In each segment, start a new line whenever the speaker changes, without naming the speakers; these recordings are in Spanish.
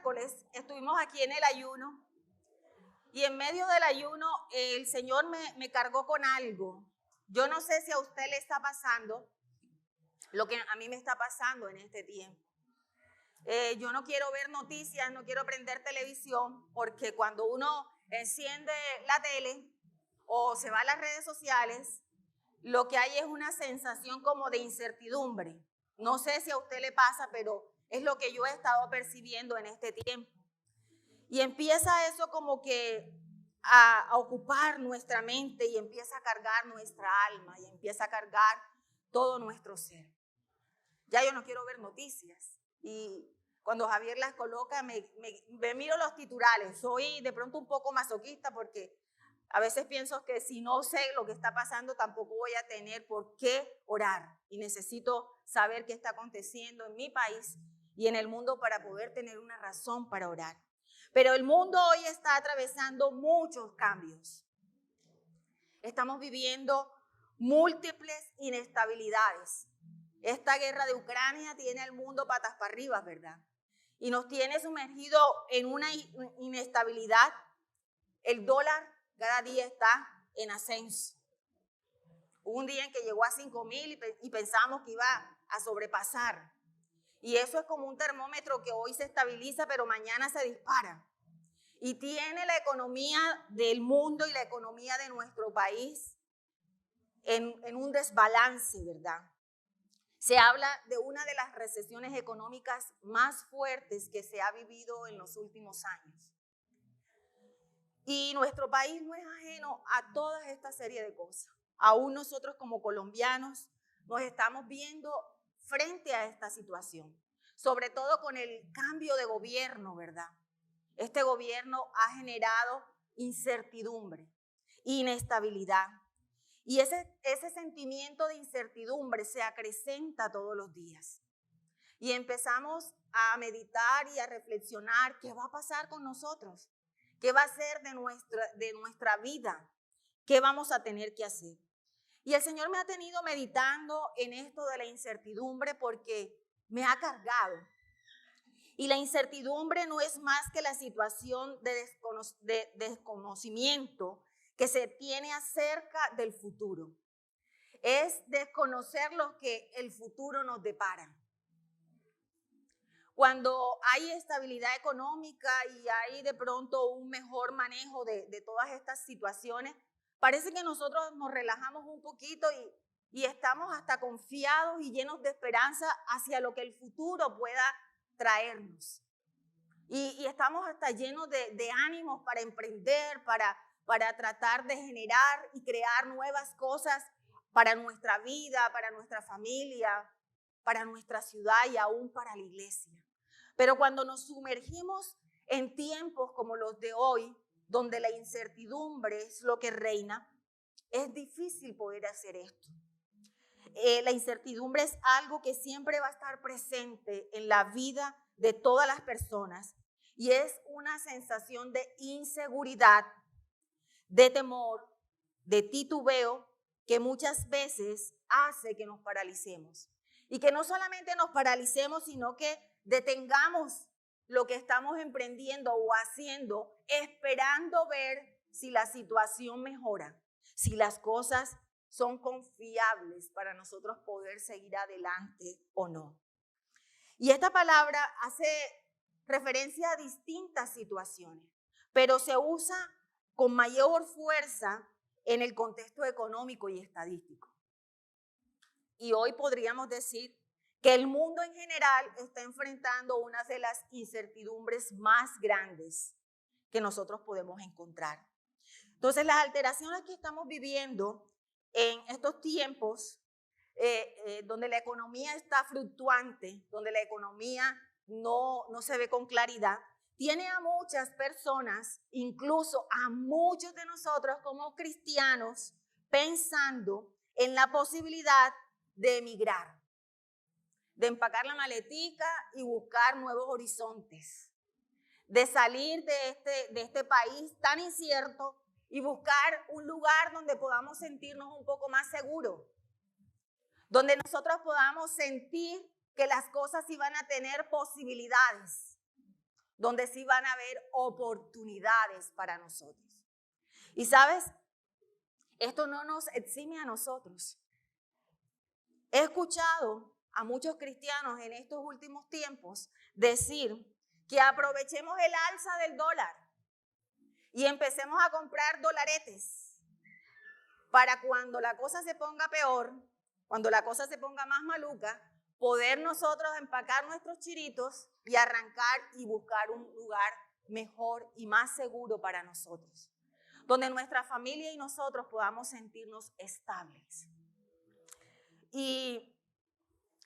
miércoles estuvimos aquí en el ayuno y en medio del ayuno el Señor me cargó con algo. Yo no sé si a usted le está pasando lo que a mí me está pasando en este tiempo. Yo no quiero ver noticias, no quiero prender televisión, porque cuando uno enciende la tele o se va a las redes sociales, lo que hay es una sensación como de incertidumbre. No sé si a usted le pasa, pero es lo que yo he estado percibiendo en este tiempo. Y empieza eso como que a ocupar nuestra mente y empieza a cargar nuestra alma y empieza a cargar todo nuestro ser. Ya yo no quiero ver noticias. Y cuando Javier las coloca, me miro los titulares. Soy de pronto un poco masoquista porque a veces pienso que si no sé lo que está pasando, tampoco voy a tener por qué orar. Y necesito saber qué está aconteciendo en mi país y en el mundo para poder tener una razón para orar. Pero el mundo hoy está atravesando muchos cambios. Estamos viviendo múltiples inestabilidades. Esta guerra de Ucrania tiene al mundo patas para arriba, ¿verdad? Y nos tiene sumergido en una inestabilidad. El dólar cada día está en ascenso. Hubo un día en que llegó a 5,000 y pensamos que iba a sobrepasar. Y eso es como un termómetro que hoy se estabiliza, pero mañana se dispara. Y tiene la economía del mundo y la economía de nuestro país en un desbalance, ¿verdad? Se habla de una de las recesiones económicas más fuertes que se ha vivido en los últimos años. Y nuestro país no es ajeno a toda esta serie de cosas. Aún nosotros como colombianos nos estamos viendo frente a esta situación, sobre todo con el cambio de gobierno, ¿verdad? Este gobierno ha generado incertidumbre, inestabilidad. Y ese sentimiento de incertidumbre se acrecenta todos los días. Y empezamos a meditar y a reflexionar qué va a pasar con nosotros, qué va a ser de nuestra vida, qué vamos a tener que hacer. Y el Señor me ha tenido meditando en esto de la incertidumbre porque me ha cargado. Y la incertidumbre no es más que la situación de desconocimiento que se tiene acerca del futuro. Es desconocer lo que el futuro nos depara. Cuando hay estabilidad económica y hay de pronto un mejor manejo de todas estas situaciones, parece que nosotros nos relajamos un poquito y estamos hasta confiados y llenos de esperanza hacia lo que el futuro pueda traernos. Y estamos hasta llenos de ánimos para emprender, para tratar de generar y crear nuevas cosas para nuestra vida, para nuestra familia, para nuestra ciudad y aún para la iglesia. Pero cuando nos sumergimos en tiempos como los de hoy, donde la incertidumbre es lo que reina, es difícil poder hacer esto. La incertidumbre es algo que siempre va a estar presente en la vida de todas las personas y es una sensación de inseguridad, de temor, de titubeo que muchas veces hace que nos paralicemos. Y que no solamente nos paralicemos, sino que detengamos lo que estamos emprendiendo o haciendo, esperando ver si la situación mejora, si las cosas son confiables para nosotros poder seguir adelante o no. Y esta palabra hace referencia a distintas situaciones, pero se usa con mayor fuerza en el contexto económico y estadístico. Y hoy podríamos decir que el mundo en general está enfrentando una de las incertidumbres más grandes que nosotros podemos encontrar. Entonces, las alteraciones que estamos viviendo en estos tiempos, donde la economía está fluctuante, donde la economía no se ve con claridad, tiene a muchas personas, incluso a muchos de nosotros como cristianos, pensando en la posibilidad de emigrar, de empacar la maletica y buscar nuevos horizontes, de salir de este país tan incierto y buscar un lugar donde podamos sentirnos un poco más seguros, donde nosotros podamos sentir que las cosas iban a tener posibilidades, donde sí van a haber oportunidades para nosotros. Y sabes, esto no nos exime a nosotros. He escuchado a muchos cristianos en estos últimos tiempos decir que aprovechemos el alza del dólar y empecemos a comprar dolaretes para cuando la cosa se ponga peor, cuando la cosa se ponga más maluca, poder nosotros empacar nuestros chiritos y arrancar y buscar un lugar mejor y más seguro para nosotros, donde nuestra familia y nosotros podamos sentirnos estables. Y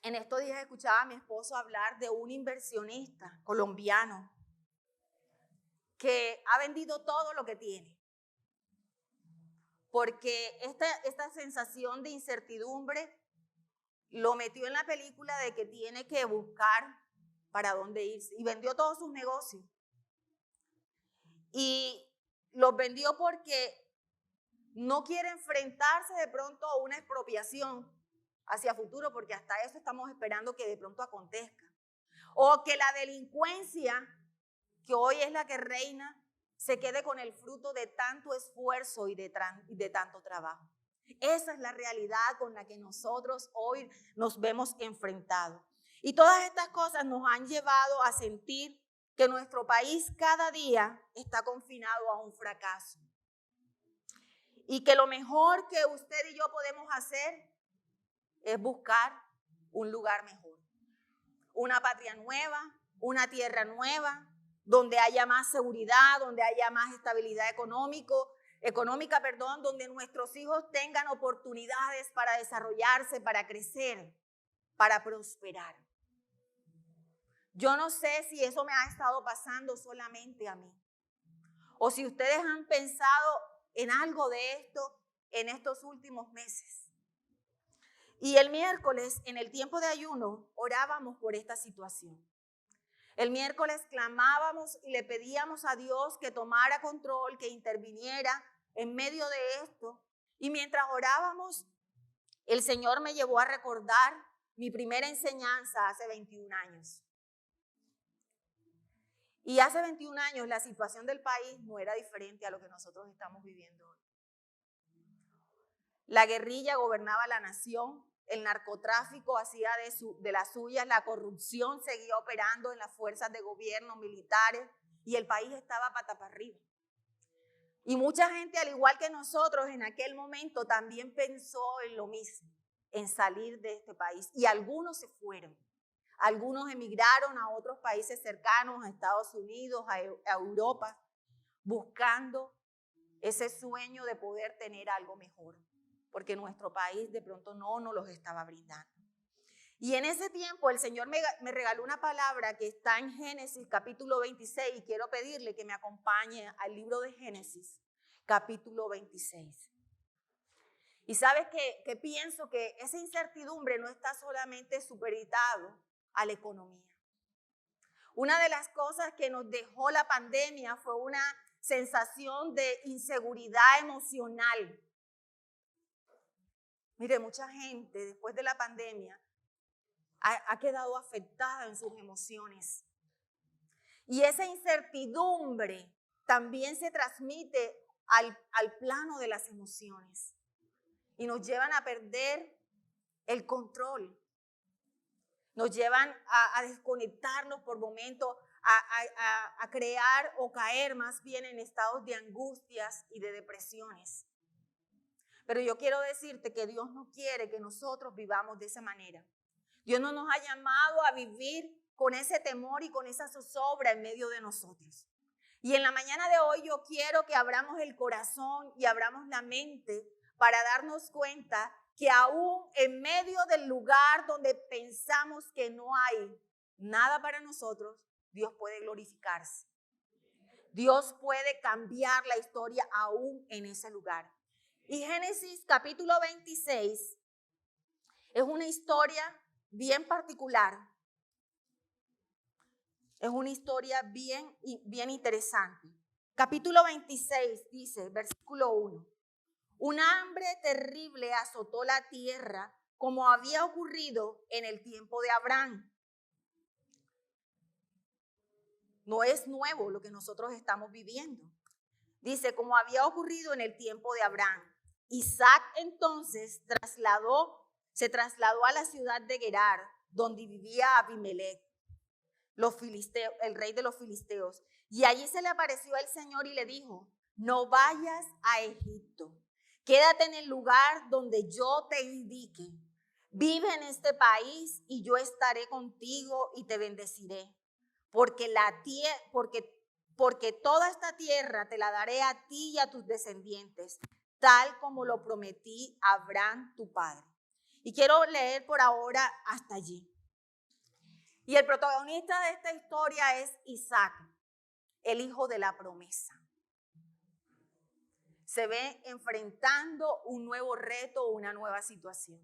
en estos días escuchaba a mi esposo hablar de un inversionista colombiano que ha vendido todo lo que tiene, porque esta sensación de incertidumbre lo metió en la película de que tiene que buscar para dónde irse, y vendió todos sus negocios. Y los vendió porque no quiere enfrentarse de pronto a una expropiación hacia futuro, porque hasta eso estamos esperando que de pronto acontezca. O que la delincuencia, que hoy es la que reina, se quede con el fruto de tanto esfuerzo y de tanto trabajo. Esa es la realidad con la que nosotros hoy nos vemos enfrentados. Y todas estas cosas nos han llevado a sentir que nuestro país cada día está confinado a un fracaso. Y que lo mejor que usted y yo podemos hacer es buscar un lugar mejor, una patria nueva, una tierra nueva, donde haya más seguridad, donde haya más estabilidad económica, donde nuestros hijos tengan oportunidades para desarrollarse, para crecer, para prosperar. Yo no sé si eso me ha estado pasando solamente a mí, o si ustedes han pensado en algo de esto en estos últimos meses. Y el miércoles, en el tiempo de ayuno, orábamos por esta situación. El miércoles clamábamos y le pedíamos a Dios que tomara control, que interviniera en medio de esto. Y mientras orábamos, el Señor me llevó a recordar mi primera enseñanza hace 21 años. Y hace 21 años la situación del país no era diferente a lo que nosotros estamos viviendo hoy. La guerrilla gobernaba la nación, el narcotráfico hacía de las suyas, la corrupción seguía operando en las fuerzas de gobierno, militares, y el país estaba pata para arriba. Y mucha gente, al igual que nosotros, en aquel momento también pensó en lo mismo, en salir de este país. Y algunos se fueron. Algunos emigraron a otros países cercanos, a Estados Unidos, a Europa, buscando ese sueño de poder tener algo mejor, porque nuestro país de pronto no nos los estaba brindando. Y en ese tiempo el Señor me regaló una palabra que está en Génesis capítulo 26, y quiero pedirle que me acompañe al libro de Génesis capítulo 26. Y sabes que pienso que esa incertidumbre no está solamente supeditado a la economía. Una de las cosas que nos dejó la pandemia fue una sensación de inseguridad emocional. Mire, mucha gente después de la pandemia ha quedado afectada en sus emociones. Y esa incertidumbre también se transmite al plano de las emociones y nos llevan a perder el control. Nos llevan a desconectarnos por momentos, a crear o caer más bien en estados de angustias y de depresiones. Pero yo quiero decirte que Dios no quiere que nosotros vivamos de esa manera. Dios no nos ha llamado a vivir con ese temor y con esa zozobra en medio de nosotros. Y en la mañana de hoy yo quiero que abramos el corazón y abramos la mente para darnos cuenta que aún en medio del lugar donde pensamos que no hay nada para nosotros, Dios puede glorificarse. Dios puede cambiar la historia aún en ese lugar. Y Génesis capítulo 26 es una historia bien particular. Es una historia bien interesante. Capítulo 26 dice, versículo 1. Un hambre terrible azotó la tierra como había ocurrido en el tiempo de Abraham. No es nuevo lo que nosotros estamos viviendo. Dice, como había ocurrido en el tiempo de Abraham. Isaac entonces se trasladó a la ciudad de Gerar, donde vivía Abimelech, el rey de los filisteos. Y allí se le apareció el Señor y le dijo, no vayas a Egipto, quédate en el lugar donde yo te indique. Vive en este país y yo estaré contigo y te bendeciré. Porque toda esta tierra te la daré a ti y a tus descendientes, tal como lo prometí a Abraham tu padre. Y quiero leer por ahora hasta allí. Y el protagonista de esta historia es Isaac, el hijo de la promesa. Se ve enfrentando un nuevo reto, una nueva situación.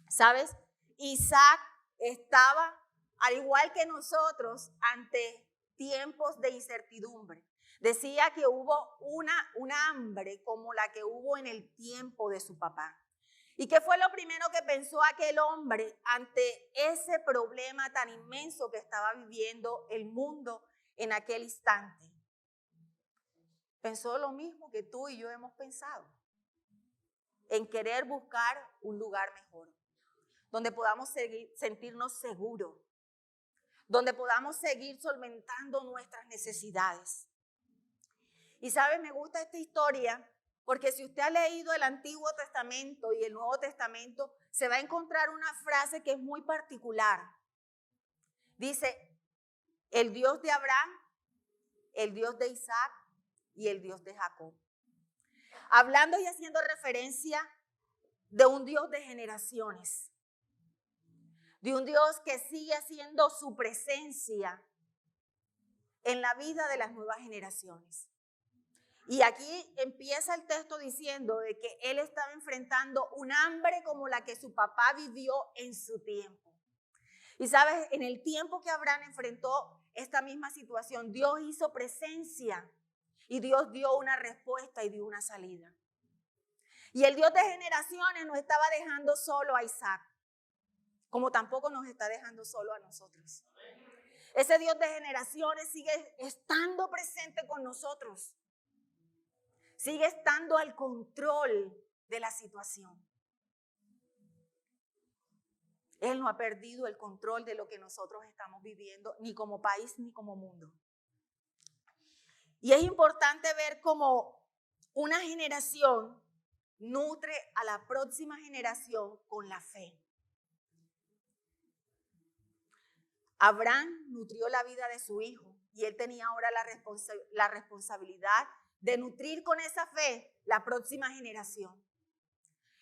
¿Sabes? Isaac estaba, al igual que nosotros, ante tiempos de incertidumbre. Decía que hubo una hambre como la que hubo en el tiempo de su papá. ¿Y qué fue lo primero que pensó aquel hombre ante ese problema tan inmenso que estaba viviendo el mundo en aquel instante? Pensó lo mismo que tú y yo hemos pensado, en querer buscar un lugar mejor, donde podamos sentirnos seguros, donde podamos seguir solventando nuestras necesidades. Y sabe, me gusta esta historia porque si usted ha leído el Antiguo Testamento y el Nuevo Testamento, se va a encontrar una frase que es muy particular. Dice, el Dios de Abraham, el Dios de Isaac y el Dios de Jacob. Hablando y haciendo referencia de un Dios de generaciones, de un Dios que sigue haciendo su presencia en la vida de las nuevas generaciones. Y aquí empieza el texto diciendo de que él estaba enfrentando un hambre como la que su papá vivió en su tiempo. Y sabes, en el tiempo que Abraham enfrentó esta misma situación, Dios hizo presencia y Dios dio una respuesta y dio una salida. Y el Dios de generaciones no estaba dejando solo a Isaac, como tampoco nos está dejando solo a nosotros. Ese Dios de generaciones sigue estando presente con nosotros. Sigue estando al control de la situación. Él no ha perdido el control de lo que nosotros estamos viviendo, ni como país ni como mundo. Y es importante ver cómo una generación nutre a la próxima generación con la fe. Abraham nutrió la vida de su hijo y él tenía ahora la responsabilidad de nutrir con esa fe la próxima generación.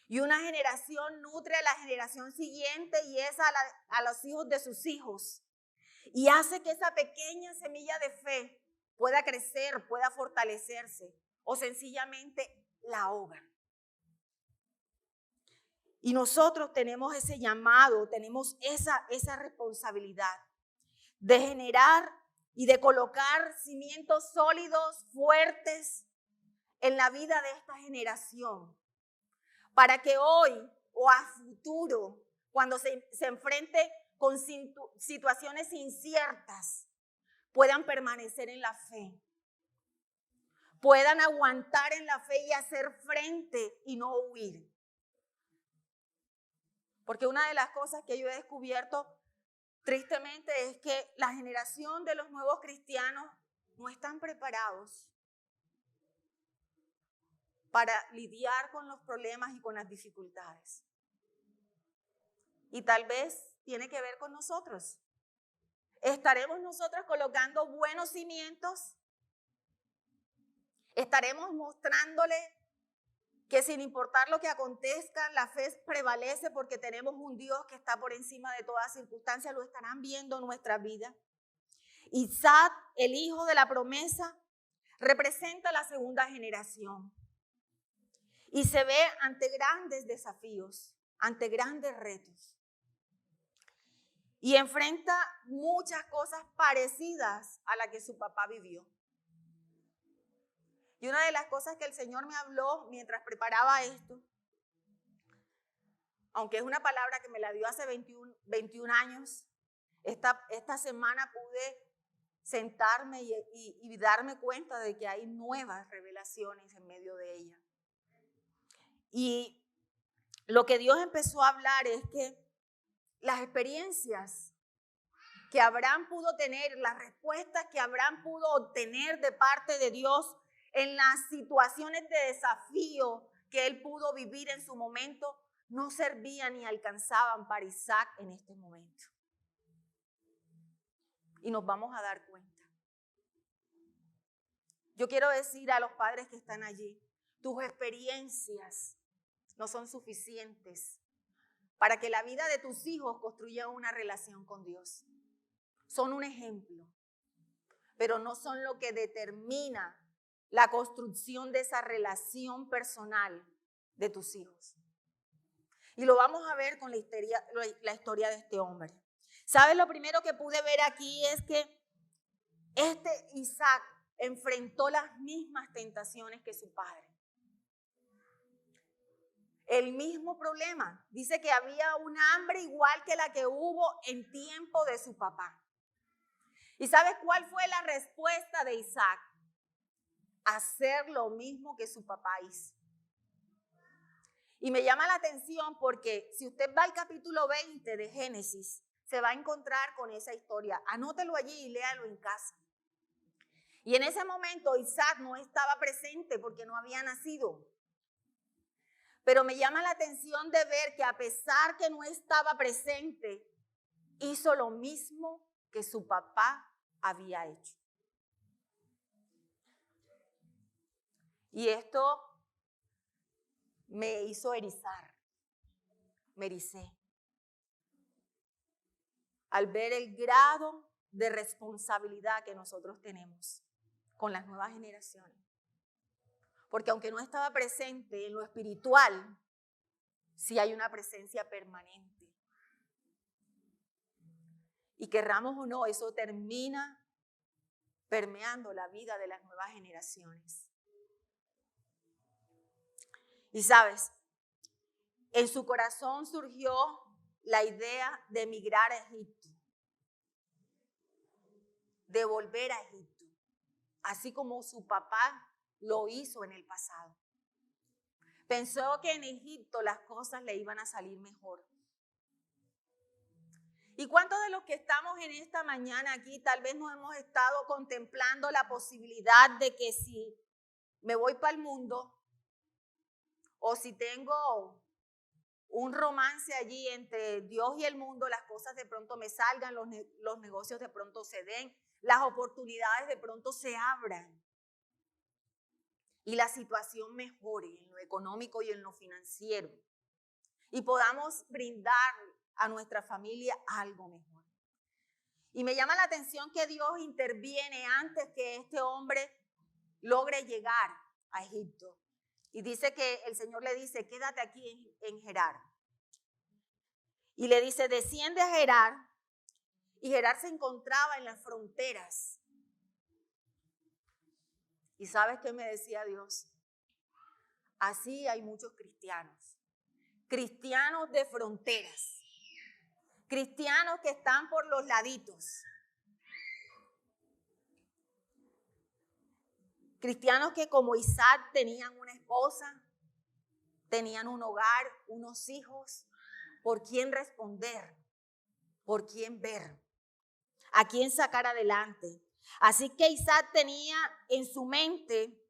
Y una generación nutre a la generación siguiente y es a los hijos de sus hijos. Y hace que esa pequeña semilla de fe pueda crecer, pueda fortalecerse o sencillamente la ahoga. Y nosotros tenemos ese llamado, tenemos esa responsabilidad de generar y de colocar cimientos sólidos, fuertes en la vida de esta generación, para que hoy o a futuro, cuando se enfrente con situaciones inciertas, puedan permanecer en la fe, puedan aguantar en la fe y hacer frente y no huir. Porque una de las cosas que yo he descubierto tristemente es que la generación de los nuevos cristianos no están preparados para lidiar con los problemas y con las dificultades. Y tal vez tiene que ver con nosotros. ¿Estaremos nosotros colocando buenos cimientos? ¿Estaremos mostrándole que sin importar lo que acontezca, la fe prevalece porque tenemos un Dios que está por encima de toda circunstancia? ¿Lo estarán viendo en nuestra vida? Isaac, el hijo de la promesa, representa la segunda generación y se ve ante grandes desafíos, ante grandes retos. Y enfrenta muchas cosas parecidas a las que su papá vivió. Y una de las cosas que el Señor me habló mientras preparaba esto, aunque es una palabra que me la dio hace 21 años, esta semana pude sentarme y darme cuenta de que hay nuevas revelaciones en medio de ella. Y lo que Dios empezó a hablar es que las experiencias que Abraham pudo tener, las respuestas que Abraham pudo obtener de parte de Dios en las situaciones de desafío que él pudo vivir en su momento, no servían ni alcanzaban para Isaac en este momento. Y nos vamos a dar cuenta. Yo quiero decir a los padres que están allí, tus experiencias no son suficientes para que la vida de tus hijos construya una relación con Dios. Son un ejemplo, pero no son lo que determina la construcción de esa relación personal de tus hijos. Y lo vamos a ver con la historia de este hombre. ¿Sabes? Lo primero que pude ver aquí es que este Isaac enfrentó las mismas tentaciones que su padre. El mismo problema. Dice que había un hambre igual que la que hubo en tiempo de su papá. ¿Y sabes cuál fue la respuesta de Isaac? Hacer lo mismo que su papá hizo. Y me llama la atención porque si usted va al capítulo 20 de Génesis, se va a encontrar con esa historia. Anótelo allí y léalo en casa. Y en ese momento Isaac no estaba presente porque no había nacido. Pero me llama la atención de ver que a pesar que no estaba presente, hizo lo mismo que su papá había hecho. Y esto me hizo erizar, me ericé. Al ver el grado de responsabilidad que nosotros tenemos con las nuevas generaciones. Porque aunque no estaba presente en lo espiritual, sí hay una presencia permanente. Y querramos o no, eso termina permeando la vida de las nuevas generaciones. Y sabes, en su corazón surgió la idea de emigrar a Egipto, de volver a Egipto, así como su papá lo hizo en el pasado. Pensó que en Egipto las cosas le iban a salir mejor. ¿Y cuántos de los que estamos en esta mañana aquí tal vez no hemos estado contemplando la posibilidad de que si me voy para el mundo o si tengo un romance allí entre Dios y el mundo, las cosas de pronto me salgan, los negocios de pronto se den, las oportunidades de pronto se abran y la situación mejore en lo económico y en lo financiero y podamos brindar a nuestra familia algo mejor? Y me llama la atención que Dios interviene antes que este hombre logre llegar a Egipto. Y dice que el Señor le dice, quédate aquí en Gerar. Y le dice, desciende a Gerar. Y Gerar se encontraba en las fronteras. ¿Y sabes qué me decía Dios? Así hay muchos cristianos. Cristianos de fronteras. Cristianos que están por los laditos. Cristianos que como Isaac tenían una esposa, tenían un hogar, unos hijos, por quién responder, por quién ver, a quién sacar adelante. Así que Isaac tenía en su mente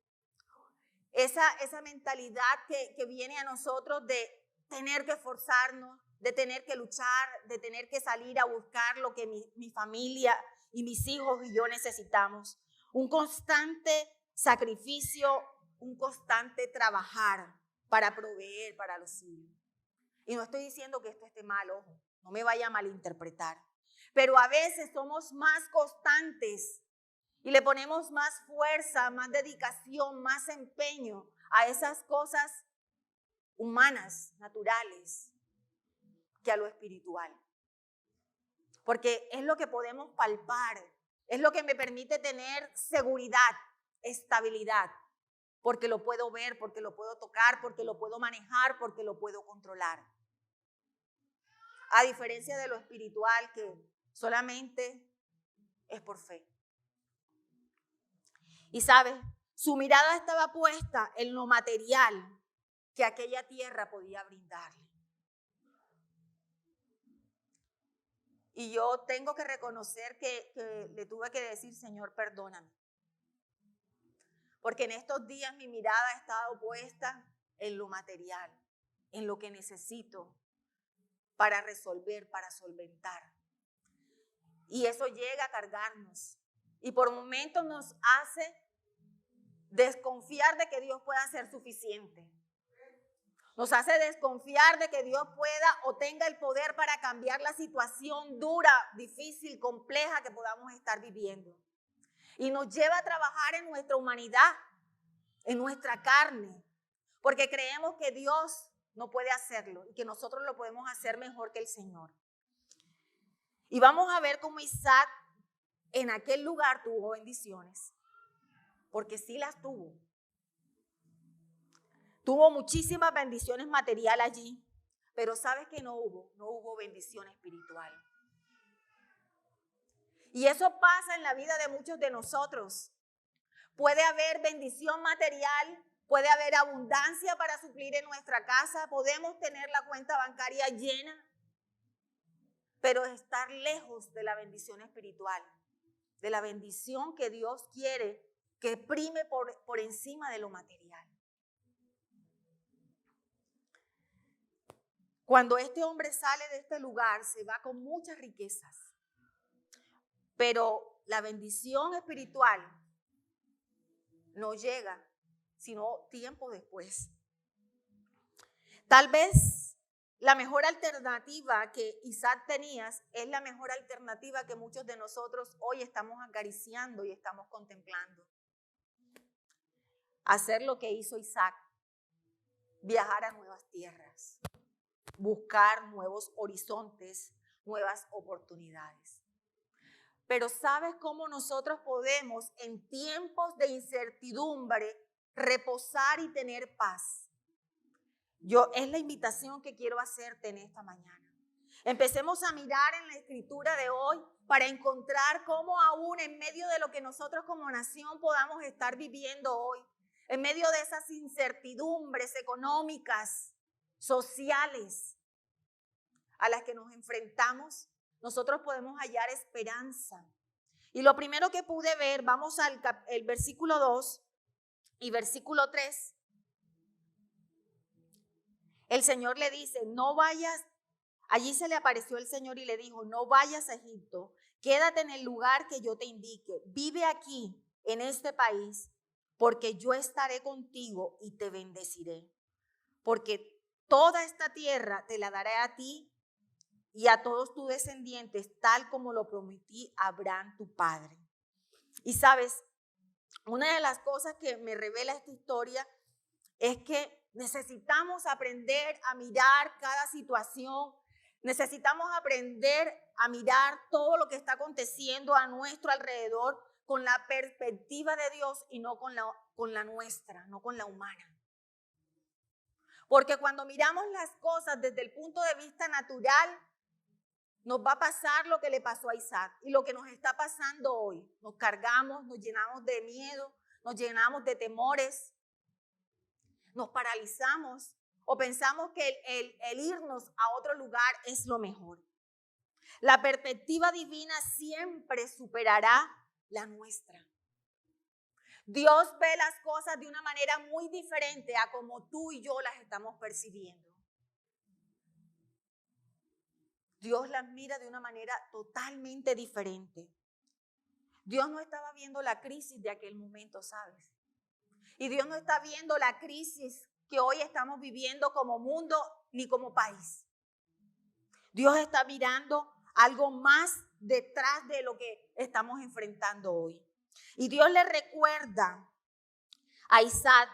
esa mentalidad que viene a nosotros de tener que esforzarnos, de tener que luchar, de tener que salir a buscar lo que mi familia y mis hijos y yo necesitamos. Un constante sacrificio, un constante trabajar para proveer para los suyos. Y no estoy diciendo que esto esté mal, ojo, no me vaya a malinterpretar. Pero a veces somos más constantes y le ponemos más fuerza, más dedicación, más empeño a esas cosas humanas, naturales, que a lo espiritual. Porque es lo que podemos palpar, es lo que me permite tener seguridad, estabilidad, porque lo puedo ver, porque lo puedo tocar, porque lo puedo manejar, porque lo puedo controlar. A diferencia de lo espiritual, que solamente es por fe. Y sabes, su mirada estaba puesta en lo material que aquella tierra podía brindarle. Y yo tengo que reconocer que le tuve que decir, Señor, perdóname. Porque en estos días mi mirada ha estado puesta en lo material, en lo que necesito para resolver, para solventar. Y eso llega a cargarnos. Y por momentos nos hace desconfiar de que Dios pueda ser suficiente. Nos hace desconfiar de que Dios pueda o tenga el poder para cambiar la situación dura, difícil, compleja que podamos estar viviendo. Y nos lleva a trabajar en nuestra humanidad, en nuestra carne, porque creemos que Dios no puede hacerlo y que nosotros lo podemos hacer mejor que el Señor. Y vamos a ver cómo Isaac en aquel lugar tuvo bendiciones, porque sí las tuvo. Tuvo muchísimas bendiciones materiales allí, pero ¿sabes qué no hubo bendición espiritual? Y eso pasa en la vida de muchos de nosotros. Puede haber bendición material, puede haber abundancia para suplir en nuestra casa, podemos tener la cuenta bancaria llena, pero estar lejos de la bendición espiritual, de la bendición que Dios quiere que prime por encima de lo material. Cuando este hombre sale de este lugar, se va con muchas riquezas, pero la bendición espiritual no llega, sino tiempo después. Tal vez la mejor alternativa que Isaac tenía es la mejor alternativa que muchos de nosotros hoy estamos acariciando y estamos contemplando. Hacer lo que hizo Isaac, viajar a nuevas tierras, buscar nuevos horizontes, nuevas oportunidades. Pero ¿sabes cómo nosotros podemos en tiempos de incertidumbre reposar y tener paz? Es la invitación que quiero hacerte en esta mañana. Empecemos a mirar en la escritura de hoy para encontrar cómo aún en medio de lo que nosotros como nación podamos estar viviendo hoy, en medio de esas incertidumbres económicas, sociales a las que nos enfrentamos, nosotros podemos hallar esperanza. Y lo primero que pude ver, vamos al versículo 2 y versículo 3. El Señor le dice, no vayas, allí se le apareció el Señor y le dijo, no vayas a Egipto, quédate en el lugar que yo te indique, vive aquí en este país, porque yo estaré contigo y te bendeciré, porque toda esta tierra te la daré a ti y a todos tus descendientes, tal como lo prometí a Abraham tu padre. Y sabes, una de las cosas que me revela esta historia es que necesitamos aprender a mirar cada situación, necesitamos aprender a mirar todo lo que está aconteciendo a nuestro alrededor con la perspectiva de Dios y no con la nuestra, no con la humana. Porque cuando miramos las cosas desde el punto de vista natural, nos va a pasar lo que le pasó a Isaac y lo que nos está pasando hoy. Nos cargamos, nos llenamos de miedo, nos llenamos de temores, nos paralizamos o pensamos que el irnos a otro lugar es lo mejor. La perspectiva divina siempre superará la nuestra. Dios ve las cosas de una manera muy diferente a como tú y yo las estamos percibiendo. Dios las mira de una manera totalmente diferente. Dios no estaba viendo la crisis de aquel momento, ¿sabes? Y Dios no está viendo la crisis que hoy estamos viviendo como mundo ni como país. Dios está mirando algo más detrás de lo que estamos enfrentando hoy. Y Dios le recuerda a Isaac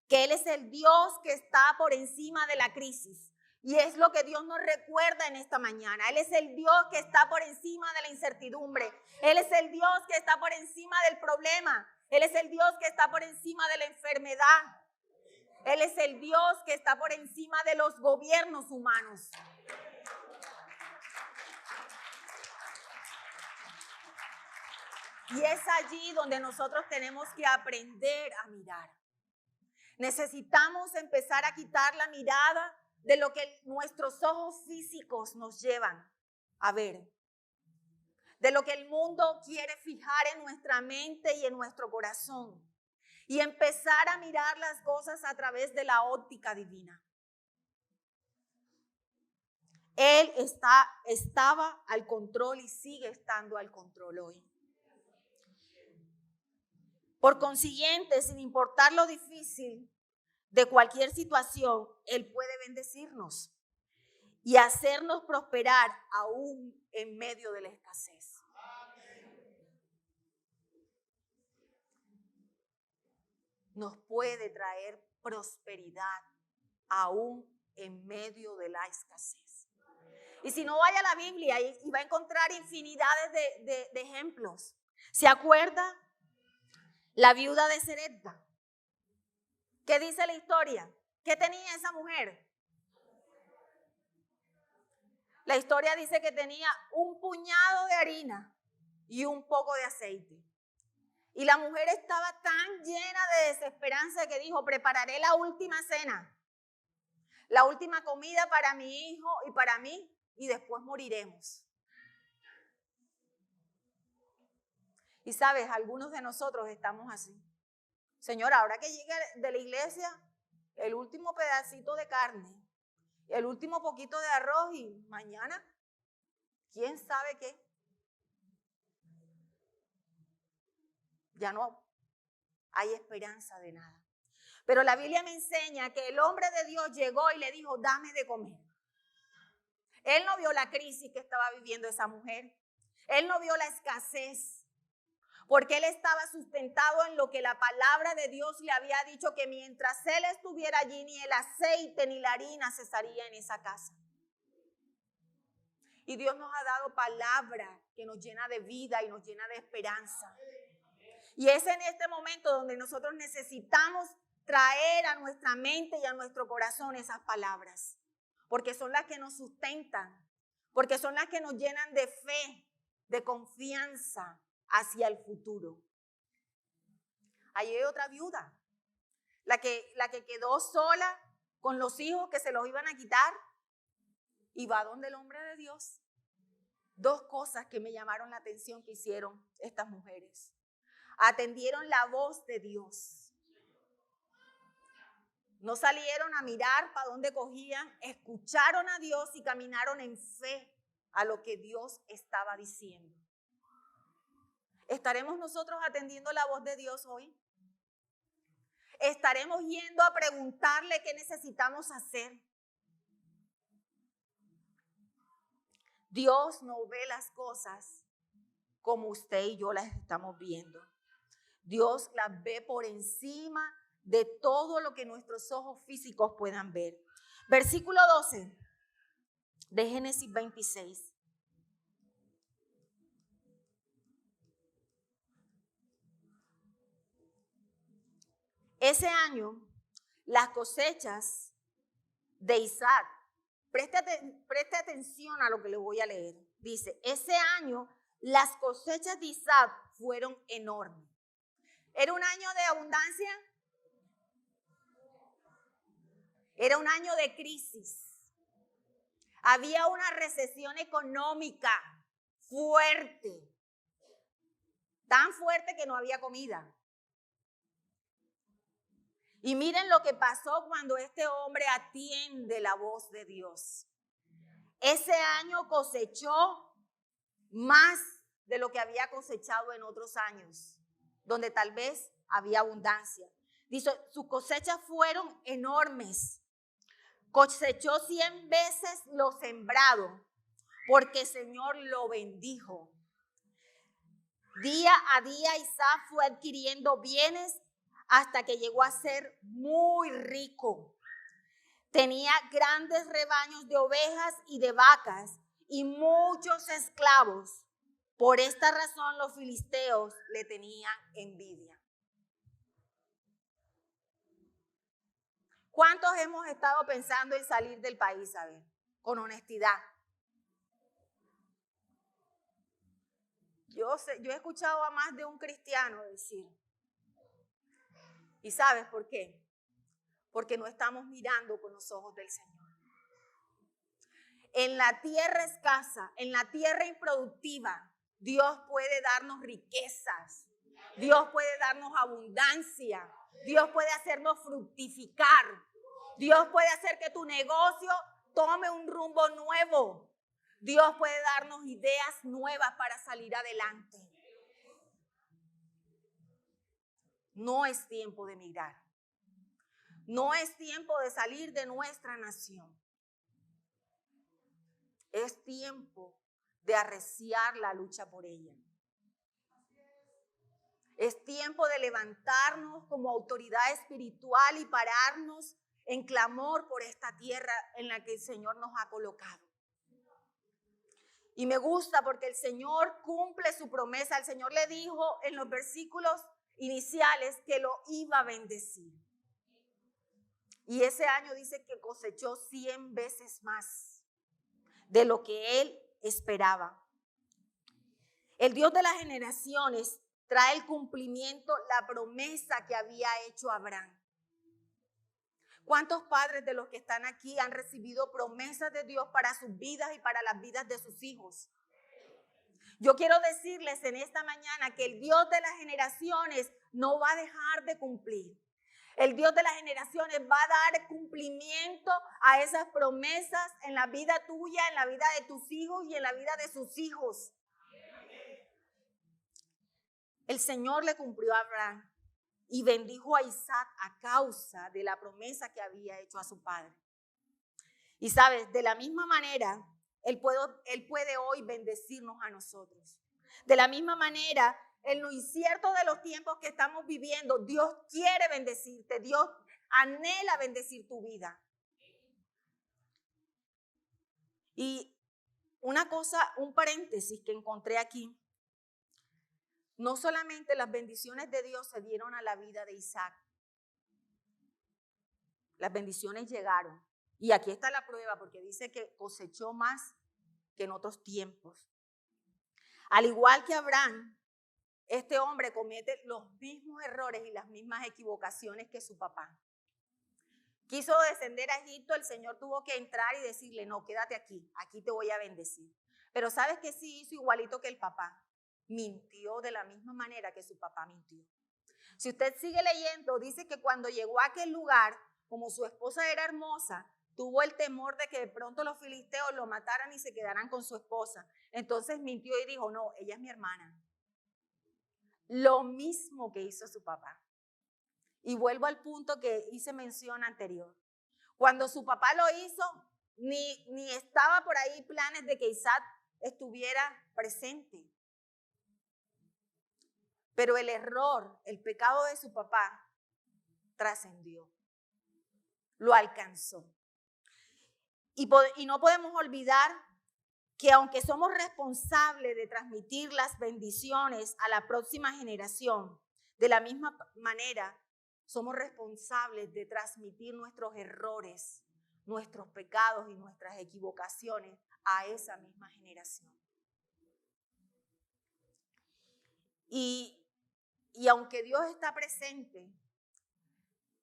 que Él es el Dios que está por encima de la crisis. Y es lo que Dios nos recuerda en esta mañana. Él es el Dios que está por encima de la incertidumbre. Él es el Dios que está por encima del problema. Él es el Dios que está por encima de la enfermedad. Él es el Dios que está por encima de los gobiernos humanos. Y es allí donde nosotros tenemos que aprender a mirar. Necesitamos empezar a quitar la mirada de lo que nuestros ojos físicos nos llevan a ver, de lo que el mundo quiere fijar en nuestra mente y en nuestro corazón, y empezar a mirar las cosas a través de la óptica divina. Él estaba al control y sigue estando al control hoy. Por consiguiente, sin importar lo difícil de cualquier situación, Él puede bendecirnos y hacernos prosperar aún en medio de la escasez. Nos puede traer prosperidad aún en medio de la escasez. Y si no, vaya a la Biblia y va a encontrar infinidades de ejemplos. ¿Se acuerda? La viuda de Serepta. ¿Qué dice la historia? ¿Qué tenía esa mujer? La historia dice que tenía un puñado de harina y un poco de aceite. Y la mujer estaba tan llena de desesperanza que dijo: prepararé la última cena, la última comida para mi hijo y para mí, y después moriremos. Y sabes, algunos de nosotros estamos así. Señor, ahora que llegue de la iglesia, el último pedacito de carne, el último poquito de arroz, y mañana, ¿quién sabe qué? Ya no hay esperanza de nada. Pero la Biblia me enseña que el hombre de Dios llegó y le dijo: dame de comer. Él no vio la crisis que estaba viviendo esa mujer. Él no vio la escasez, porque él estaba sustentado en lo que la palabra de Dios le había dicho, que mientras él estuviera allí, ni el aceite ni la harina cesaría en esa casa. Y Dios nos ha dado palabra que nos llena de vida y nos llena de esperanza. Y es en este momento donde nosotros necesitamos traer a nuestra mente y a nuestro corazón esas palabras, porque son las que nos sustentan, porque son las que nos llenan de fe, de confianza hacia el futuro. Ahí hay otra viuda, la que quedó sola con los hijos que se los iban a quitar, y va donde el hombre de Dios. Dos cosas que me llamaron la atención que hicieron estas mujeres: atendieron la voz de Dios. No salieron a mirar para dónde cogían, escucharon a Dios y caminaron en fe a lo que Dios estaba diciendo. ¿Estaremos nosotros atendiendo la voz de Dios hoy? ¿Estaremos yendo a preguntarle qué necesitamos hacer? Dios no ve las cosas como usted y yo las estamos viendo. Dios las ve por encima de todo lo que nuestros ojos físicos puedan ver. Versículo 12 de Génesis 26. Ese año, las cosechas de Isaac, preste atención a lo que les voy a leer. Dice: ese año las cosechas de Isaac fueron enormes. ¿Era un año de abundancia? Era un año de crisis. Había una recesión económica fuerte, tan fuerte que no había comida. Y miren lo que pasó cuando este hombre atiende la voz de Dios. Ese año cosechó más de lo que había cosechado en otros años, donde tal vez había abundancia. Dice: sus cosechas fueron enormes. Cosechó 100 veces lo sembrado, porque el Señor lo bendijo. Día a día Isaac fue adquiriendo bienes hasta que llegó a ser muy rico. Tenía grandes rebaños de ovejas y de vacas y muchos esclavos. Por esta razón los filisteos le tenían envidia. ¿Cuántos hemos estado pensando en salir del país? A ver, con honestidad. Yo yo he escuchado a más de un cristiano decir. ¿Y sabes por qué? Porque no estamos mirando con los ojos del Señor. En la tierra escasa, en la tierra improductiva, Dios puede darnos riquezas. Dios puede darnos abundancia. Dios puede hacernos fructificar. Dios puede hacer que tu negocio tome un rumbo nuevo. Dios puede darnos ideas nuevas para salir adelante. No es tiempo de emigrar. No es tiempo de salir de nuestra nación. Es tiempo de arreciar la lucha por ella. Es tiempo de levantarnos como autoridad espiritual y pararnos en clamor por esta tierra en la que el Señor nos ha colocado. Y me gusta porque el Señor cumple su promesa. El Señor le dijo en los versículos iniciales que lo iba a bendecir. Y ese año dice que cosechó 100 veces más de lo que él esperaba. El Dios de las generaciones trae el cumplimiento, la promesa que había hecho Abraham. ¿Cuántos padres de los que están aquí han recibido promesas de Dios para sus vidas y para las vidas de sus hijos? Yo quiero decirles en esta mañana que el Dios de las generaciones no va a dejar de cumplir. El Dios de las generaciones va a dar cumplimiento a esas promesas en la vida tuya, en la vida de tus hijos y en la vida de sus hijos. El Señor le cumplió a Abraham y bendijo a Isaac a causa de la promesa que había hecho a su padre. Y sabes, de la misma manera, Él puede hoy bendecirnos a nosotros. De la misma manera, en lo incierto de los tiempos que estamos viviendo, Dios quiere bendecirte, Dios anhela bendecir tu vida. Y una cosa, un paréntesis que encontré aquí. No solamente las bendiciones de Dios se dieron a la vida de Isaac. Las bendiciones llegaron. Y aquí está la prueba porque dice que cosechó más que en otros tiempos. Al igual que Abraham, este hombre comete los mismos errores y las mismas equivocaciones que su papá. Quiso descender a Egipto, el Señor tuvo que entrar y decirle, no, quédate aquí te voy a bendecir. Pero ¿sabes qué sí hizo igualito que el papá? Mintió de la misma manera que su papá mintió. Si usted sigue leyendo, dice que cuando llegó a aquel lugar, como su esposa era hermosa, tuvo el temor de que de pronto los filisteos lo mataran y se quedaran con su esposa. Entonces mintió y dijo, no, ella es mi hermana. Lo mismo que hizo su papá. Y vuelvo al punto que hice mención anterior. Cuando su papá lo hizo, ni estaba por ahí planes de que Isaac estuviera presente. Pero el error, el pecado de su papá trascendió, lo alcanzó. Y no podemos olvidar que aunque somos responsables de transmitir las bendiciones a la próxima generación, de la misma manera somos responsables de transmitir nuestros errores, nuestros pecados y nuestras equivocaciones a esa misma generación. Y aunque Dios está presente,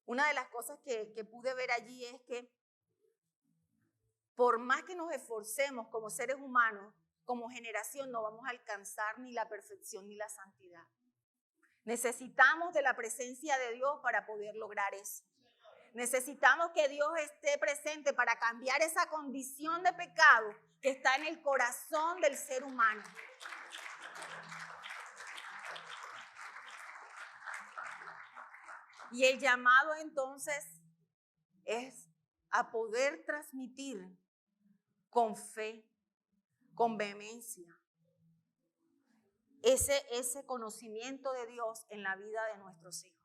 una de las cosas que pude ver allí es que por más que nos esforcemos como seres humanos, como generación, no vamos a alcanzar ni la perfección ni la santidad. Necesitamos de la presencia de Dios para poder lograr eso. Necesitamos que Dios esté presente para cambiar esa condición de pecado que está en el corazón del ser humano. Y el llamado entonces es a poder transmitir con fe, con vehemencia, ese conocimiento de Dios en la vida de nuestros hijos.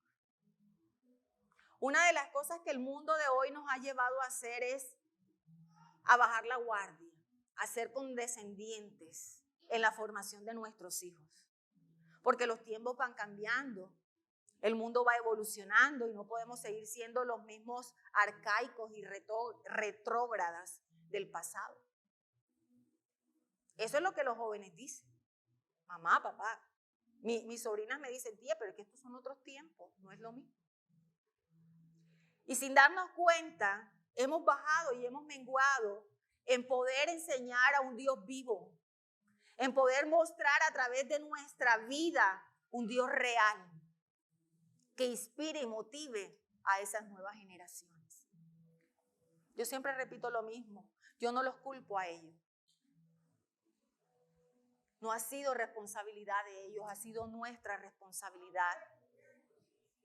Una de las cosas que el mundo de hoy nos ha llevado a hacer es a bajar la guardia, a ser condescendientes en la formación de nuestros hijos. Porque los tiempos van cambiando, el mundo va evolucionando y no podemos seguir siendo los mismos arcaicos y retrógradas del pasado. Eso es lo que los jóvenes dicen. Mamá, papá. Mis sobrinas me dicen, tía, pero es que estos son otros tiempos, no es lo mismo. Y sin darnos cuenta, hemos bajado y hemos menguado en poder enseñar a un Dios vivo, en poder mostrar a través de nuestra vida un Dios real que inspire y motive a esas nuevas generaciones. Yo siempre repito lo mismo, yo no los culpo a ellos. No ha sido responsabilidad de ellos, ha sido nuestra responsabilidad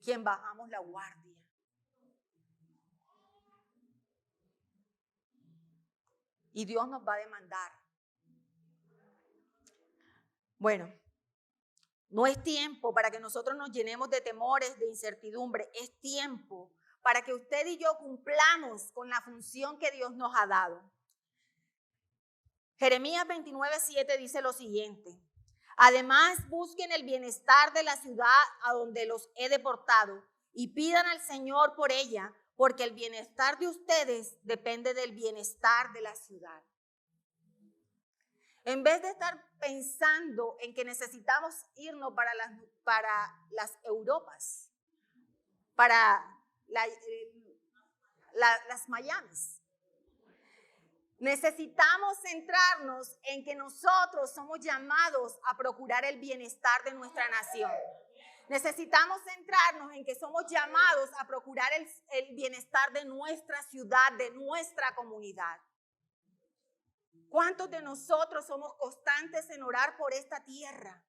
quien bajamos la guardia. Y Dios nos va a demandar. Bueno, no es tiempo para que nosotros nos llenemos de temores, de incertidumbre. Es tiempo para que usted y yo cumplamos con la función que Dios nos ha dado. Jeremías 29:7 dice lo siguiente. Además, busquen el bienestar de la ciudad a donde los he deportado y pidan al Señor por ella, porque el bienestar de ustedes depende del bienestar de la ciudad. En vez de estar pensando en que necesitamos irnos para las Europas, para las Miamis, necesitamos centrarnos en que nosotros somos llamados a procurar el bienestar de nuestra nación. Necesitamos centrarnos en que somos llamados a procurar el bienestar de nuestra ciudad, de nuestra comunidad. ¿Cuántos de nosotros somos constantes en orar por esta tierra?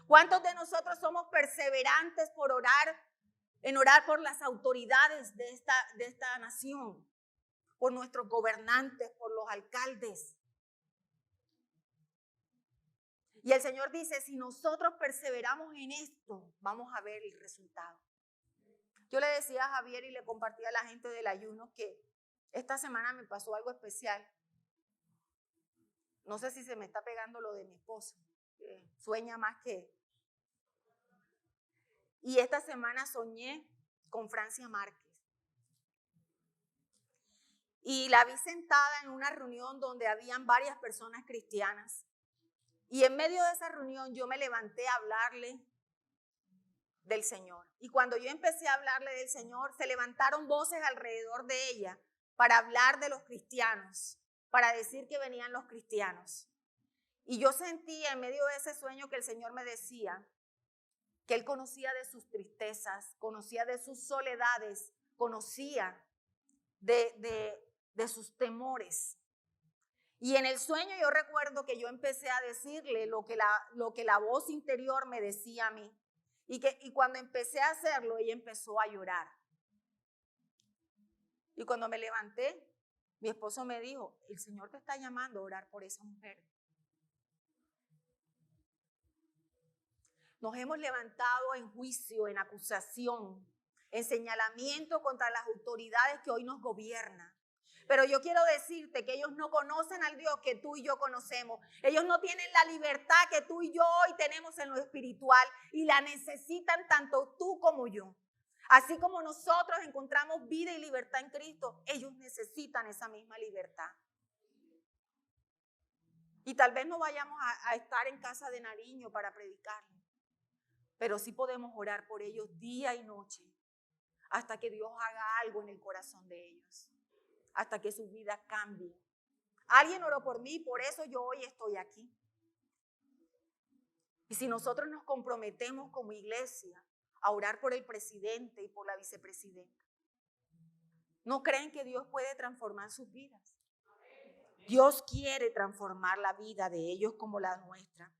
¿Cuántos de nosotros somos perseverantes en orar por las autoridades de esta nación? Por nuestros gobernantes, por los alcaldes. Y el Señor dice, si nosotros perseveramos en esto, vamos a ver el resultado. Yo le decía a Javier y le compartí a la gente del ayuno que esta semana me pasó algo especial. No sé si se me está pegando lo de mi esposo, que sueña más que... Y esta semana soñé con Francia Márquez. Y la vi sentada en una reunión donde habían varias personas cristianas. Y en medio de esa reunión yo me levanté a hablarle del Señor. Y cuando yo empecé a hablarle del Señor, se levantaron voces alrededor de ella para hablar de los cristianos, para decir que venían los cristianos. Y yo sentía en medio de ese sueño que el Señor me decía que Él conocía de sus tristezas, conocía de sus soledades, conocía de sus temores. Y en el sueño yo recuerdo que yo empecé a decirle lo que la voz interior me decía a mí. Y cuando empecé a hacerlo, ella empezó a llorar. Y cuando me levanté, mi esposo me dijo, el Señor te está llamando a orar por esa mujer. Nos hemos levantado en juicio, en acusación, en señalamiento contra las autoridades que hoy nos gobiernan. Pero yo quiero decirte que ellos no conocen al Dios que tú y yo conocemos. Ellos no tienen la libertad que tú y yo hoy tenemos en lo espiritual y la necesitan tanto tú como yo. Así como nosotros encontramos vida y libertad en Cristo, ellos necesitan esa misma libertad. Y tal vez no vayamos a estar en casa de Nariño para predicarle, pero sí podemos orar por ellos día y noche hasta que Dios haga algo en el corazón de ellos, hasta que su vida cambie. Alguien oró por mí, por eso yo hoy estoy aquí. Y si nosotros nos comprometemos como iglesia a orar por el presidente y por la vicepresidenta, ¿no creen que Dios puede transformar sus vidas? Dios quiere transformar la vida de ellos como la nuestra.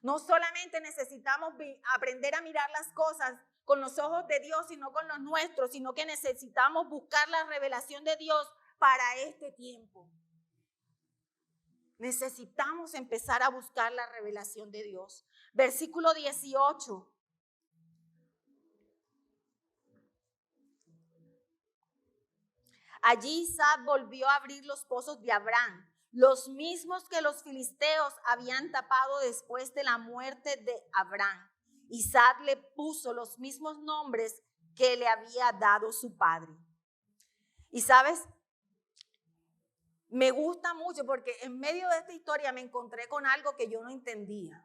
No solamente necesitamos aprender a mirar las cosas con los ojos de Dios, sino con los nuestros, sino que necesitamos buscar la revelación de Dios para este tiempo. Necesitamos empezar a buscar la revelación de Dios. Versículo 18. Allí Isaac volvió a abrir los pozos de Abraham, los mismos que los filisteos habían tapado después de la muerte de Abraham. Isaac le puso los mismos nombres que le había dado su padre. Y sabes, me gusta mucho porque en medio de esta historia me encontré con algo que yo no entendía.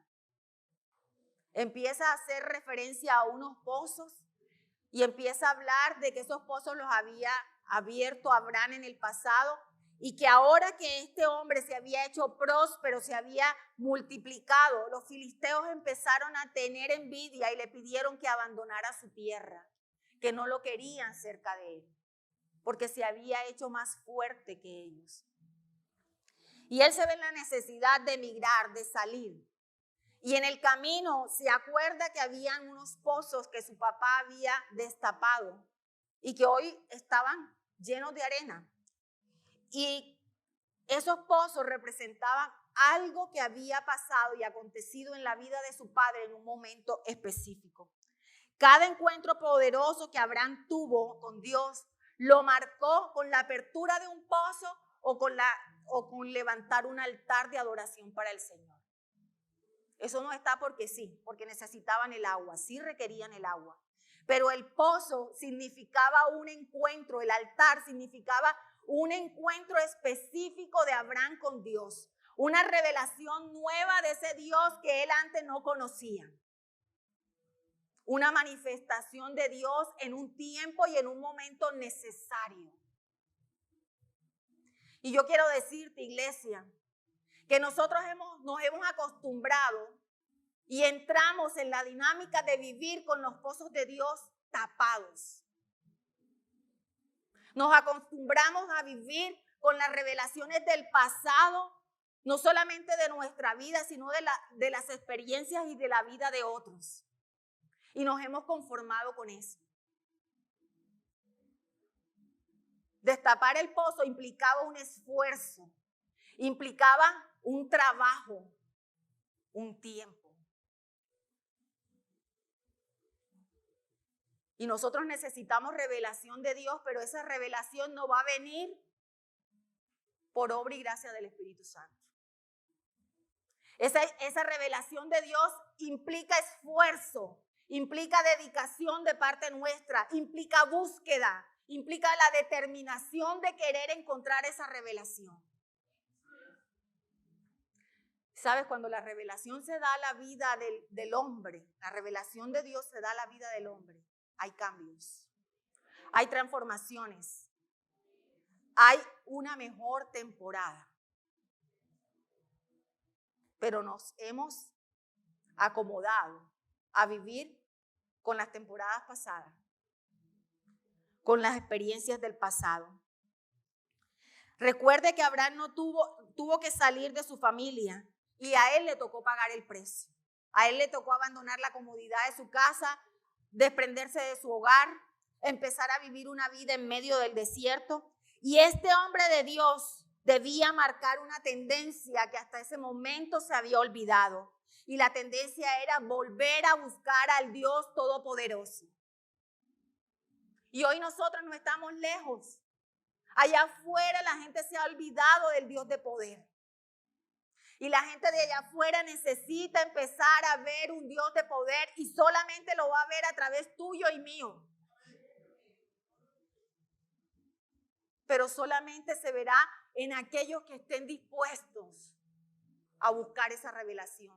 Empieza a hacer referencia a unos pozos y empieza a hablar de que esos pozos los había abierto Abraham en el pasado y que ahora que este hombre se había hecho próspero, se había multiplicado, los filisteos empezaron a tener envidia y le pidieron que abandonara su tierra, que no lo querían cerca de él, porque se había hecho más fuerte que ellos. Y él se ve en la necesidad de emigrar, de salir. Y en el camino se acuerda que habían unos pozos que su papá había destapado y que hoy estaban llenos de arena. Y esos pozos representaban algo que había pasado y acontecido en la vida de su padre en un momento específico. Cada encuentro poderoso que Abraham tuvo con Dios lo marcó con la apertura de un pozo o con levantar un altar de adoración para el Señor. Eso no está porque sí, porque necesitaban el agua, sí requerían el agua. Pero el pozo significaba un encuentro, el altar significaba un encuentro específico de Abraham con Dios. Una revelación nueva de ese Dios que él antes no conocía. Una manifestación de Dios en un tiempo y en un momento necesario. Y yo quiero decirte, iglesia, que nosotros nos hemos acostumbrado y entramos en la dinámica de vivir con los pozos de Dios tapados. Nos acostumbramos a vivir con las revelaciones del pasado, no solamente de nuestra vida, sino de las experiencias y de la vida de otros. Y nos hemos conformado con eso. Destapar el pozo implicaba un esfuerzo, implicaba un trabajo, un tiempo. Y nosotros necesitamos revelación de Dios, pero esa revelación no va a venir por obra y gracia del Espíritu Santo. Esa revelación de Dios implica esfuerzo, implica dedicación de parte nuestra, implica búsqueda, implica la determinación de querer encontrar esa revelación. ¿Sabes? Cuando la revelación se da a la vida del hombre, la revelación de Dios se da a la vida del hombre, hay cambios, hay transformaciones, hay una mejor temporada. Pero nos hemos acomodado a vivir con las temporadas pasadas, con las experiencias del pasado. Recuerde que Abraham no tuvo que salir de su familia y a él le tocó pagar el precio. A él le tocó abandonar la comodidad de su casa, desprenderse de su hogar, empezar a vivir una vida en medio del desierto. Y este hombre de Dios debía marcar una tendencia que hasta ese momento se había olvidado. Y la tendencia era volver a buscar al Dios Todopoderoso. Y hoy nosotros no estamos lejos. Allá afuera la gente se ha olvidado del Dios de poder. Y la gente de allá afuera necesita empezar a ver un Dios de poder y solamente lo va a ver a través tuyo y mío. Pero solamente se verá en aquellos que estén dispuestos a buscar esa revelación,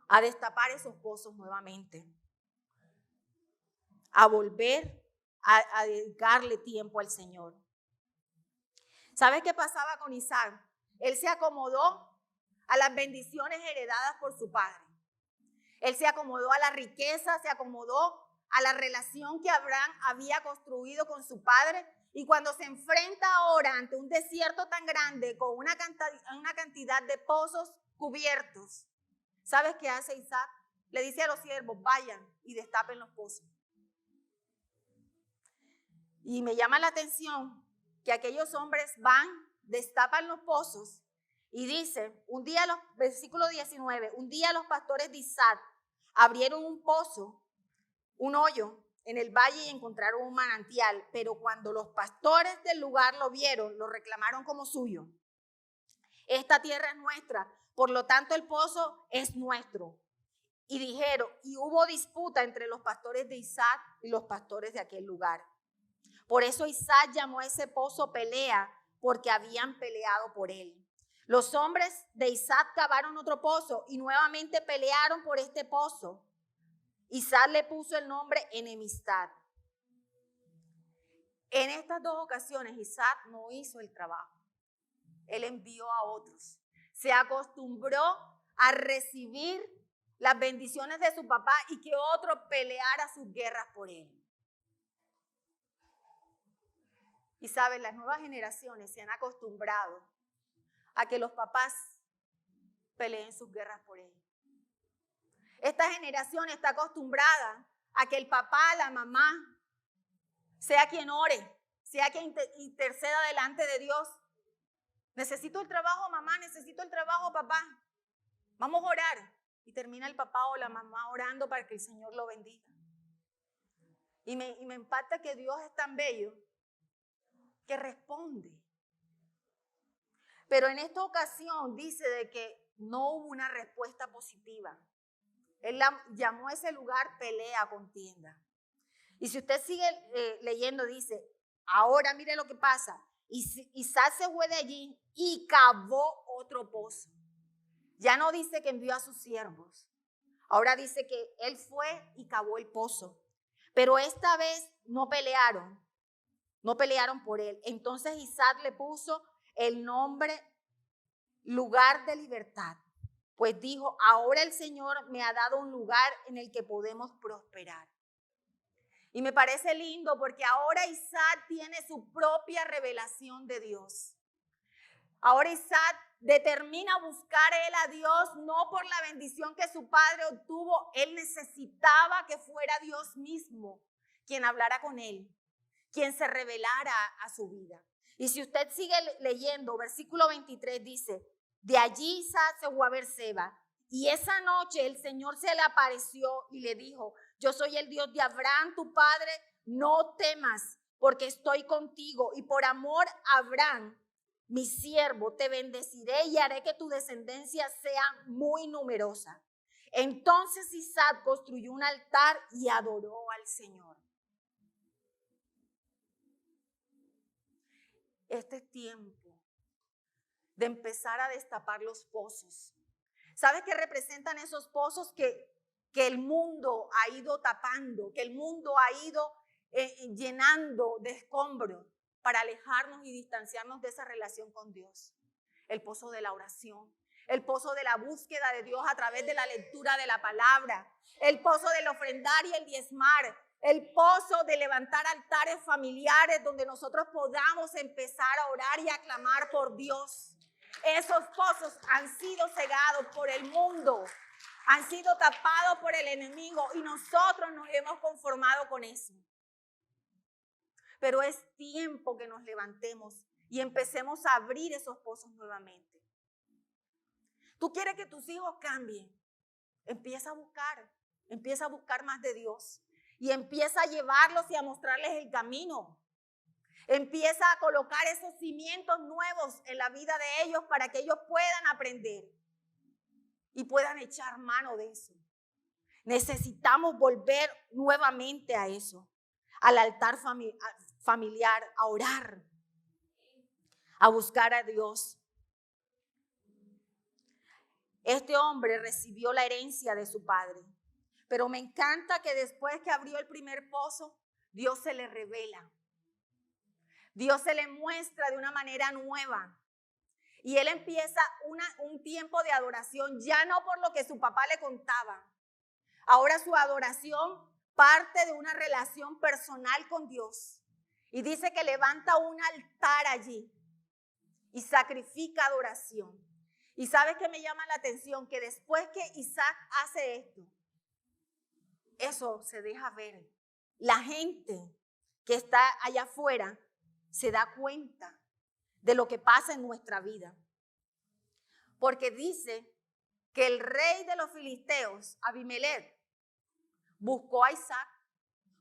a destapar esos pozos nuevamente, a volver a dedicarle tiempo al Señor. ¿Sabes qué pasaba con Isaac? Él se acomodó a las bendiciones heredadas por su padre. Él se acomodó a la riqueza, se acomodó a la relación que Abraham había construido con su padre. Y cuando se enfrenta ahora ante un desierto tan grande con una cantidad de pozos cubiertos, ¿sabes qué hace Isaac? Le dice a los siervos, vayan y destapen los pozos. Y me llama la atención que aquellos hombres van, destapan los pozos y dice, versículo 19, un día los pastores de Isaac abrieron un pozo, un hoyo en el valle y encontraron un manantial, pero cuando los pastores del lugar lo vieron, lo reclamaron como suyo. Esta tierra es nuestra, por lo tanto el pozo es nuestro. Y dijeron, y hubo disputa entre los pastores de Isaac y los pastores de aquel lugar. Por eso Isaac llamó a ese pozo Pelea, porque habían peleado por él. Los hombres de Isaac cavaron otro pozo y nuevamente pelearon por este pozo. Isaac le puso el nombre enemistad. En estas dos ocasiones Isaac no hizo el trabajo. Él envió a otros. Se acostumbró a recibir las bendiciones de su papá y que otro peleara sus guerras por él. Y saben, las nuevas generaciones se han acostumbrado a que los papás peleen sus guerras por él. Esta generación está acostumbrada a que el papá, la mamá, sea quien ore, sea quien interceda delante de Dios. Necesito el trabajo, mamá, necesito el trabajo, papá. Vamos a orar. Y termina el papá o la mamá orando para que el Señor lo bendiga. Y me impacta que Dios es tan bello que responde. Pero en esta ocasión dice de que no hubo una respuesta positiva. Él llamó a ese lugar pelea, contienda. Y si usted sigue leyendo, dice, ahora mire lo que pasa. Isaac se fue de allí y cavó otro pozo. Ya no dice que envió a sus siervos. Ahora dice que él fue y cavó el pozo. Pero esta vez no pelearon por él. Entonces Isaac le puso el nombre lugar de libertad. Pues dijo, ahora el Señor me ha dado un lugar en el que podemos prosperar. Y me parece lindo porque ahora Isaac tiene su propia revelación de Dios. Ahora Isaac determina buscar él a Dios no por la bendición que su padre obtuvo. Él necesitaba que fuera Dios mismo quien hablara con él, quien se revelara a su vida. Y si usted sigue leyendo, versículo 23 dice, de allí Isaac se fue a Beerseba, y esa noche el Señor se le apareció y le dijo, yo soy el Dios de Abraham, tu padre, no temas, porque estoy contigo, y por amor a Abraham, mi siervo, te bendeciré y haré que tu descendencia sea muy numerosa. Entonces Isaac construyó un altar y adoró al Señor. Este es tiempo de empezar a destapar los pozos. ¿Sabes qué representan esos pozos que el mundo ha ido tapando, que el mundo ha ido llenando de escombros para alejarnos y distanciarnos de esa relación con Dios? El pozo de la oración, el pozo de la búsqueda de Dios a través de la lectura de la palabra, el pozo del ofrendar y el diezmar, el pozo de levantar altares familiares donde nosotros podamos empezar a orar y a clamar por Dios. Esos pozos han sido cegados por el mundo, han sido tapados por el enemigo y nosotros nos hemos conformado con eso. Pero es tiempo que nos levantemos y empecemos a abrir esos pozos nuevamente. ¿Tú quieres que tus hijos cambien? Empieza a buscar más de Dios y empieza a llevarlos y a mostrarles el camino. Empieza a colocar esos cimientos nuevos en la vida de ellos para que ellos puedan aprender y puedan echar mano de eso. Necesitamos volver nuevamente a eso, al altar familiar, a orar, a buscar a Dios. Este hombre recibió la herencia de su padre, pero me encanta que después que abrió el primer pozo, Dios se le revela. Dios se le muestra de una manera nueva. Y él empieza un tiempo de adoración, ya no por lo que su papá le contaba. Ahora su adoración parte de una relación personal con Dios. Y dice que levanta un altar allí y sacrifica adoración. Y ¿sabes qué me llama la atención? Que después que Isaac hace esto, eso se deja ver. La gente que está allá afuera se da cuenta de lo que pasa en nuestra vida. Porque dice que el rey de los filisteos, Abimelech, buscó a Isaac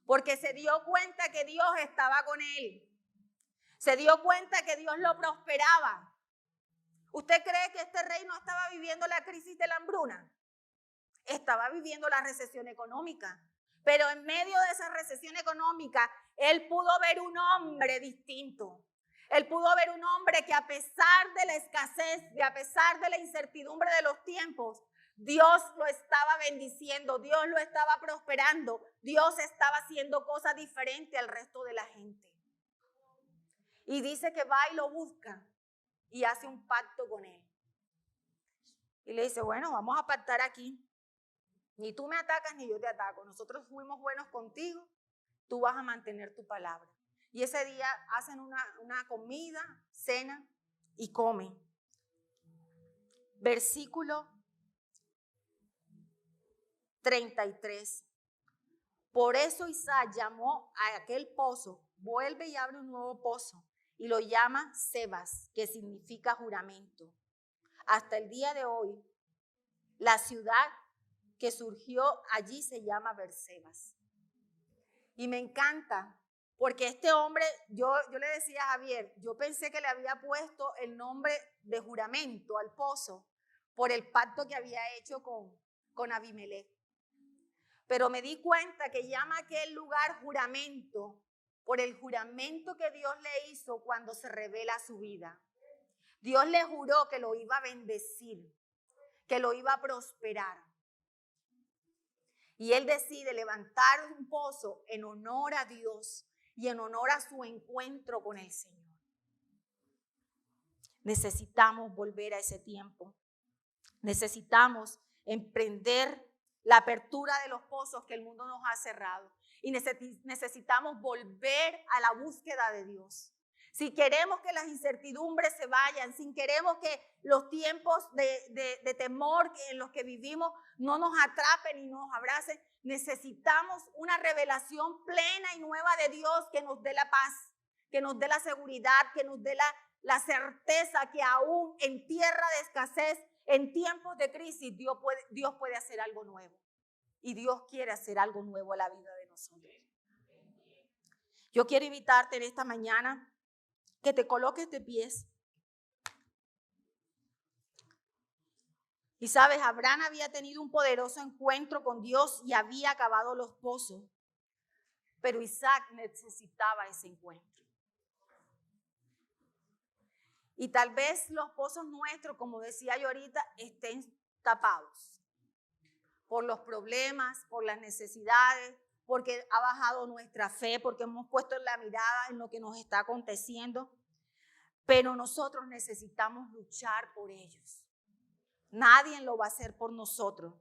porque se dio cuenta que Dios estaba con él. Se dio cuenta que Dios lo prosperaba. ¿Usted cree que este rey no estaba viviendo la crisis de la hambruna? Estaba viviendo la recesión económica. Pero en medio de esa recesión económica, él pudo ver un hombre distinto. Él pudo ver un hombre que a pesar de la escasez, a pesar de la incertidumbre de los tiempos, Dios lo estaba bendiciendo, Dios lo estaba prosperando, Dios estaba haciendo cosas diferentes al resto de la gente. Y dice que va y lo busca y hace un pacto con él. Y le dice, bueno, vamos a pactar aquí. Ni tú me atacas ni yo te ataco. Nosotros fuimos buenos contigo, tú vas a mantener tu palabra. Y ese día hacen una comida, cena y comen. Versículo 33. Por eso Isaac llamó a aquel pozo, vuelve y abre un nuevo pozo, y lo llama Sebas, que significa juramento. Hasta el día de hoy, la ciudad que surgió allí se llama Bersebas. Y me encanta, porque este hombre, yo le decía a Javier, yo pensé que le había puesto el nombre de juramento al pozo por el pacto que había hecho con Abimelech. Pero me di cuenta que llama aquel lugar juramento por el juramento que Dios le hizo cuando se revela su vida. Dios le juró que lo iba a bendecir, que lo iba a prosperar. Y él decide levantar un pozo en honor a Dios y en honor a su encuentro con el Señor. Necesitamos volver a ese tiempo. Necesitamos emprender la apertura de los pozos que el mundo nos ha cerrado. Y necesitamos volver a la búsqueda de Dios. Si queremos que las incertidumbres se vayan, si queremos que los tiempos de temor en los que vivimos no nos atrapen y nos abracen, necesitamos una revelación plena y nueva de Dios que nos dé la paz, que nos dé la seguridad, que nos dé la certeza que aún en tierra de escasez, en tiempos de crisis, Dios puede hacer algo nuevo. Y Dios quiere hacer algo nuevo en la vida de nosotros. Yo quiero invitarte en esta mañana que te coloques de pies. Y sabes, Abraham había tenido un poderoso encuentro con Dios y había acabado los pozos. Pero Isaac necesitaba ese encuentro. Y tal vez los pozos nuestros, como decía yo ahorita, estén tapados por los problemas, por las necesidades, porque ha bajado nuestra fe, porque hemos puesto la mirada en lo que nos está aconteciendo. Pero nosotros necesitamos luchar por ellos. Nadie lo va a hacer por nosotros.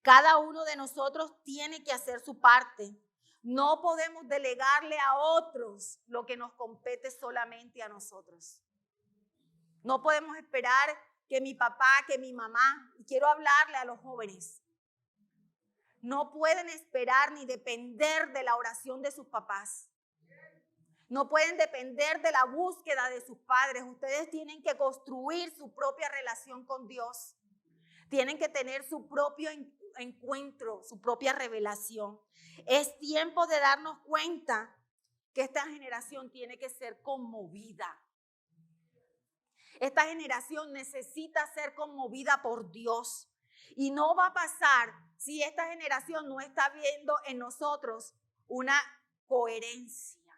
Cada uno de nosotros tiene que hacer su parte. No podemos delegarle a otros lo que nos compete solamente a nosotros. No podemos esperar que mi papá, que mi mamá, y quiero hablarle a los jóvenes, no pueden esperar ni depender de la oración de sus papás. No pueden depender de la búsqueda de sus padres. Ustedes tienen que construir su propia relación con Dios. Tienen que tener su propio encuentro, su propia revelación. Es tiempo de darnos cuenta que esta generación tiene que ser conmovida. Esta generación necesita ser conmovida por Dios. Y no va a pasar si esta generación no está viendo en nosotros una coherencia.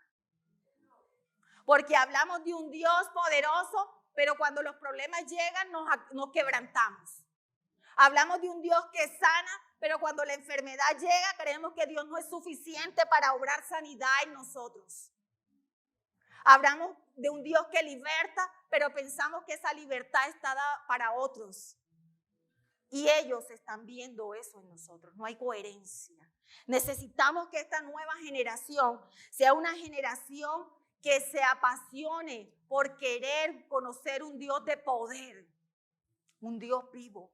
Porque hablamos de un Dios poderoso, pero cuando los problemas llegan nos quebrantamos. Hablamos de un Dios que sana, pero cuando la enfermedad llega creemos que Dios no es suficiente para obrar sanidad en nosotros. Hablamos de un Dios que liberta, pero pensamos que esa libertad está dada para otros. Y ellos están viendo eso en nosotros. No hay coherencia. Necesitamos que esta nueva generación sea una generación que se apasione por querer conocer un Dios de poder, un Dios vivo.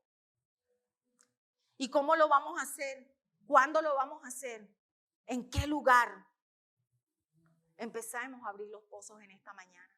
¿Y cómo lo vamos a hacer? ¿Cuándo lo vamos a hacer? ¿En qué lugar? Empezamos a abrir los pozos en esta mañana.